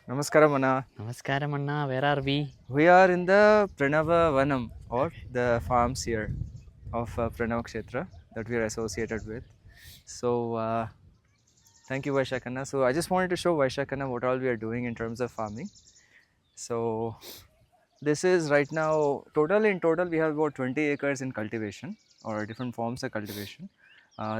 Namaskaram Anna. Namaskaram Anna, where are we? We are in the Pranava Vanam or the farms here of Pranava Kshetra that we are associated with. So thank you Vaisakh Anna. So I just wanted to show Vaisakh Anna what all we are doing in terms of farming. So this is right now in total we have about 20 acres in cultivation or different forms of cultivation.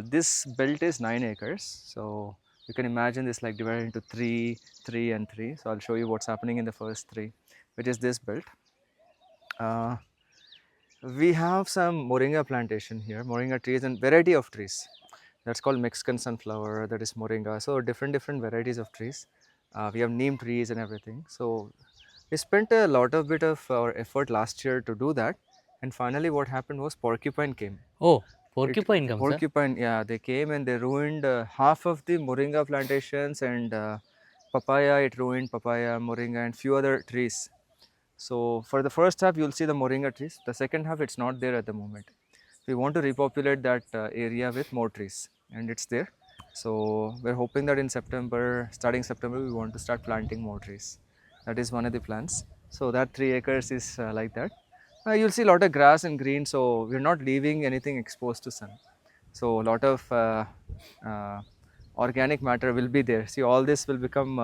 This belt is 9 acres. So you can imagine this like divided into 3, 3 and 3. So I'll show you what's happening in the first 3, which is this belt. Uh, we have some moringa plantation here, moringa trees and variety of trees. That's called Mexican sunflower, that is moringa. So different varieties of trees. We have neem trees and everything. So we spent a lot of bit of our effort last year to do that. And finally what happened was porcupine came. Oh, porcupine comes, sir. Porcupine, yeah, they came and they ruined half of the moringa plantations and papaya, it ruined papaya, moringa and few other trees. So for the first half, you'll see the moringa trees. The second half, it's not there at the moment. We want to repopulate that area with more trees, and it's there. So we're hoping that in September, starting September, we want to start planting more trees. That is one of the plans. So that 3 acres is like that. You'll see a lot of grass and green, so we're not leaving anything exposed to sun. So a lot of uh, organic matter will be there. See, all this will become,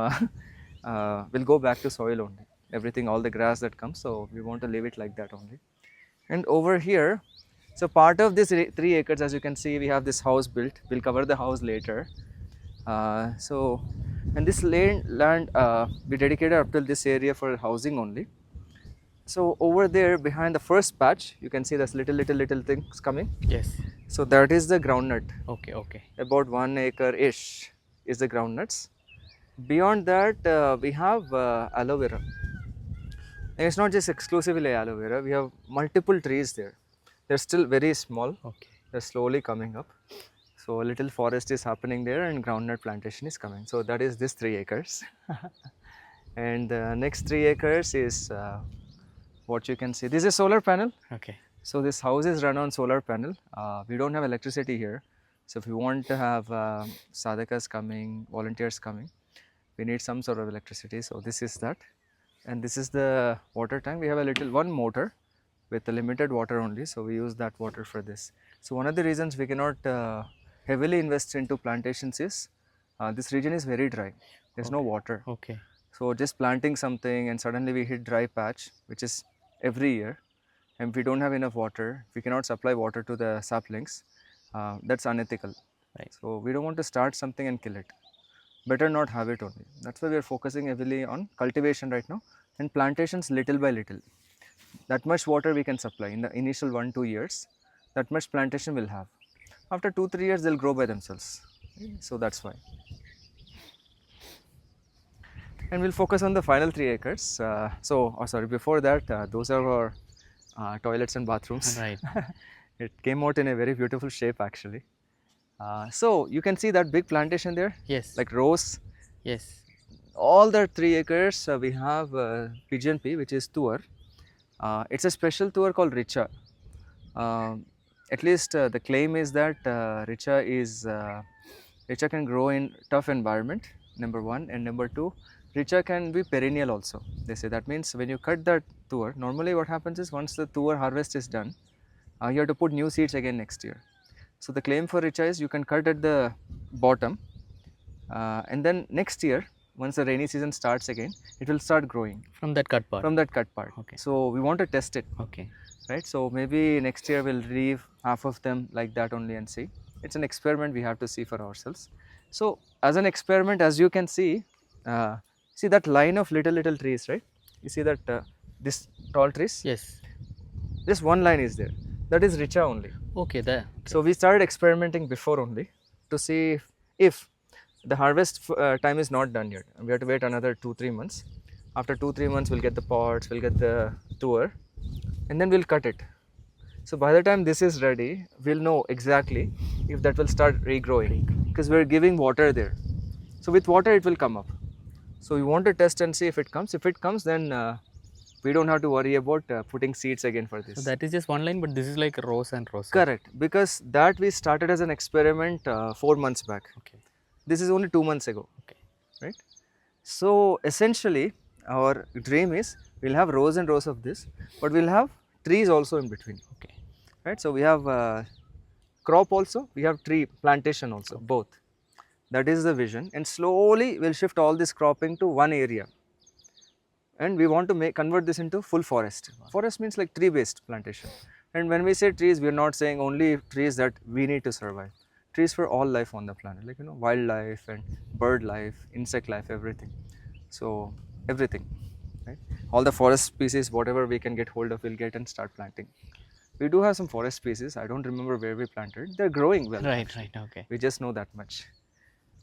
will go back to soil only. Everything, all the grass that comes. So we want to leave it like that only. And over here, so part of this 3 acres, as you can see, we have this house built. We'll cover the house later. And this land we dedicated up till this area for housing only. So over there behind the first patch, you can see this little things coming. Yes. So that is the groundnut. Okay. About 1 acre-ish is the groundnuts. Beyond that, we have aloe vera. And it's not just exclusively aloe vera, we have multiple trees there. They're still very small. Okay. They're slowly coming up. So a little forest is happening there and groundnut plantation is coming. So that is this 3 acres. And next 3 acres is what you can see. This is solar panel. Okay. So this house is run on solar panel. We don't have electricity here. So if we want to have sadhakas coming, volunteers coming, we need some sort of electricity. So this is that. And this is the water tank. We have one motor with the limited water only. So we use that water for this. So one of the reasons we cannot heavily invest into plantations is this region is very dry. There's no water. Okay. So just planting something and suddenly we hit dry patch, which is every year. And if we don't have enough water, we cannot supply water to the saplings. That's unethical. Right. So we don't want to start something and kill it. Better not have it only. That's why we are focusing heavily on cultivation right now and plantations little by little. That much water we can supply in the initial 1-2 years. That much plantation will have. After 2-3 years, they'll grow by themselves. So that's why. And we'll focus on the final 3 acres. Before that, those are our toilets and bathrooms. Right. It came out in a very beautiful shape actually. So you can see that big plantation there, Yes. like rose. Yes. All the 3 acres we have pigeon pea, which is tuar. It's a special tuar called richa. At least the claim is that richa can grow in tough environment, number 1, and number 2, richa can be perennial also. They say that means when you cut that tuar, normally what happens is once the tuar harvest is done, you have to put new seeds again next year. So the claim for richa is you can cut at the bottom, and then next year, once the rainy season starts again, it will start growing. From that cut part. From that cut part. Okay. So we want to test it. Okay. Right. So maybe next year we'll leave half of them like that only and see. It's an experiment we have to see for ourselves. So as an experiment, as you can see that line of little trees, right? You see that this tall trees? Yes. Just one line is there. That is richa only. Okay, there. So we started experimenting before only to see if the harvest time is not done yet. We have to wait another 2-3 months. After 2-3 months, we'll get the pods, we'll get the tuar, and then we'll cut it. So by the time this is ready, we'll know exactly if that will start regrowing because we're giving water there. So with water, it will come up. So we want to test and see if it comes. If it comes, then we don't have to worry about putting seeds again for this. So that is just one line, but this is like rows and rows. Correct, because that we started as an experiment 4 months back. Okay. This is only 2 months ago. Okay. Right? So essentially, our dream is we'll have rows and rows of this, but we'll have trees also in between, Okay. right? So we have crop also, we have tree plantation also, Okay. both. That is the vision, and slowly we'll shift all this cropping to one area, and we want to convert this into full forest. Forest means like tree based plantation, and when we say trees, we are not saying only trees that we need to survive. Trees for all life on the planet, like wildlife and bird life, insect life, everything. So everything, right? All the forest species, whatever we can get hold of, we'll get and start planting. We do have some forest species. I don't remember where we planted. They're growing well. Right, actually. right, okay. We just know that much.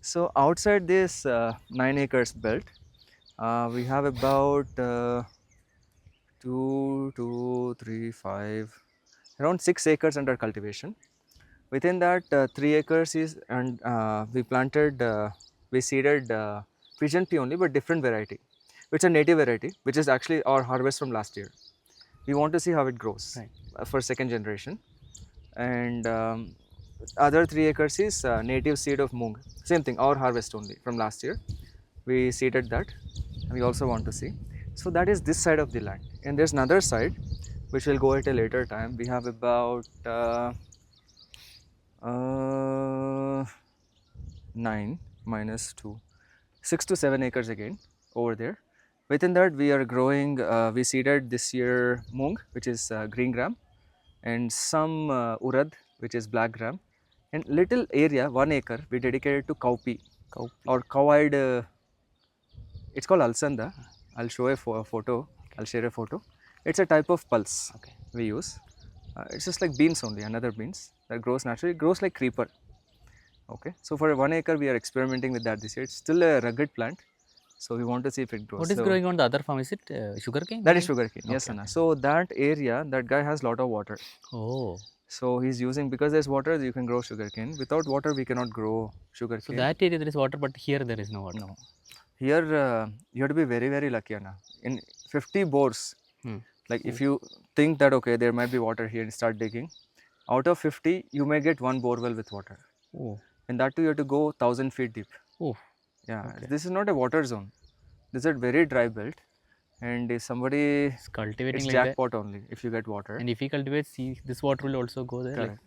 So outside this 9 acres belt, we have about around 6 acres under cultivation. Within that, 3 acres is, and we seeded pigeon pea only, but different variety, which is a native variety, which is actually our harvest from last year. We want to see how it grows Right. For second generation. And other 3 acres is native seed of moong. Same thing, our harvest only from last year. We seeded that, and we also want to see. So that is this side of the land, and there's another side which will go at a later time. We have about 9 minus 2, 6 to 7 acres again over there. Within that, we are growing, we seeded this year moong, which is green gram, and some urad, which is black gram, and little area, 1 acre, we dedicated to cowpea or cow-eyed. It's called alsanda. I'll show a photo. I'll share a photo. It's a type of pulse Okay. we use. It's just like beans only, another beans that grows naturally. It grows like creeper. Okay. So for 1 acre, we are experimenting with that this year. It's still a rugged plant. So we want to see if it grows. What is So growing on the other farm? Is it sugarcane? that is sugarcane. Yes, Okay, Anna. So that area, that guy has lot of water. Oh. So he's using, because there's water, you can grow sugarcane. Without water, we cannot grow So sugarcane. that area there is water, but here there is no water. No. Here, you have to be very, very lucky, Anna. In 50 bores, like if you think that, okay, there might be water here and start digging, out of 50, you may get one borewell with water. Oh. And that too, you have to go 1,000 feet deep. Oh. Yeah, Okay. this is not a water zone. This is a very dry belt. And if somebody, It's cultivating it's like that. jackpot only if you get water. And if he cultivates, see, this water will also go there. Correct.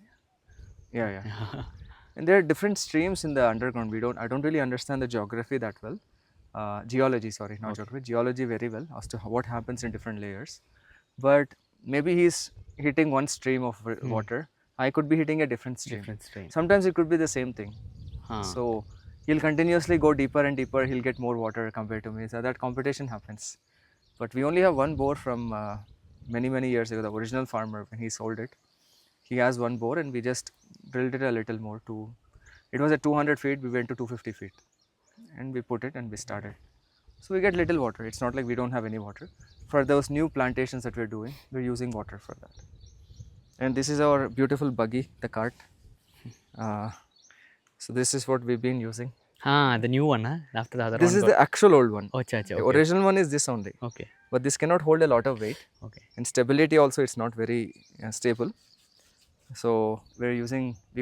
Yeah. And there are different streams in the underground. I don't really understand the geography that well. Geology, sorry, not geography. Geology very well as to what happens in different layers. But maybe he's hitting one stream of water. I could be hitting a different stream. Sometimes it could be the same thing. So he'll continuously go deeper and deeper. He'll get more water compared to me. So that competition happens. But we only have one bore from many years ago. The original farmer, when he sold it, he has one bore, and we just drilled it a little more to. It was at 200 feet. We went to 250 feet, and we put it and we started. So we get little water. It's not like we don't have any water. For those new plantations that we're doing, we're using water for that. And this is our beautiful buggy, the cart. So this is what we've been using. The new one, huh? After the other This one. is the actual old one. Oh, okay. The original one is this only. Okay. But this cannot hold a lot of weight. Okay. And stability also, it's not very stable. So we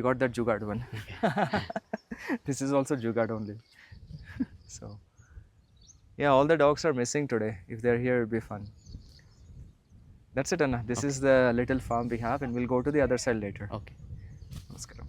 got that Jugaad one. Okay. This is also Jugaad only. So yeah, all the dogs are missing today. If they're here, it'll be fun. That's it, Anna. This is the little farm we have, and we'll go to the other side later. Okay. Namaskaram.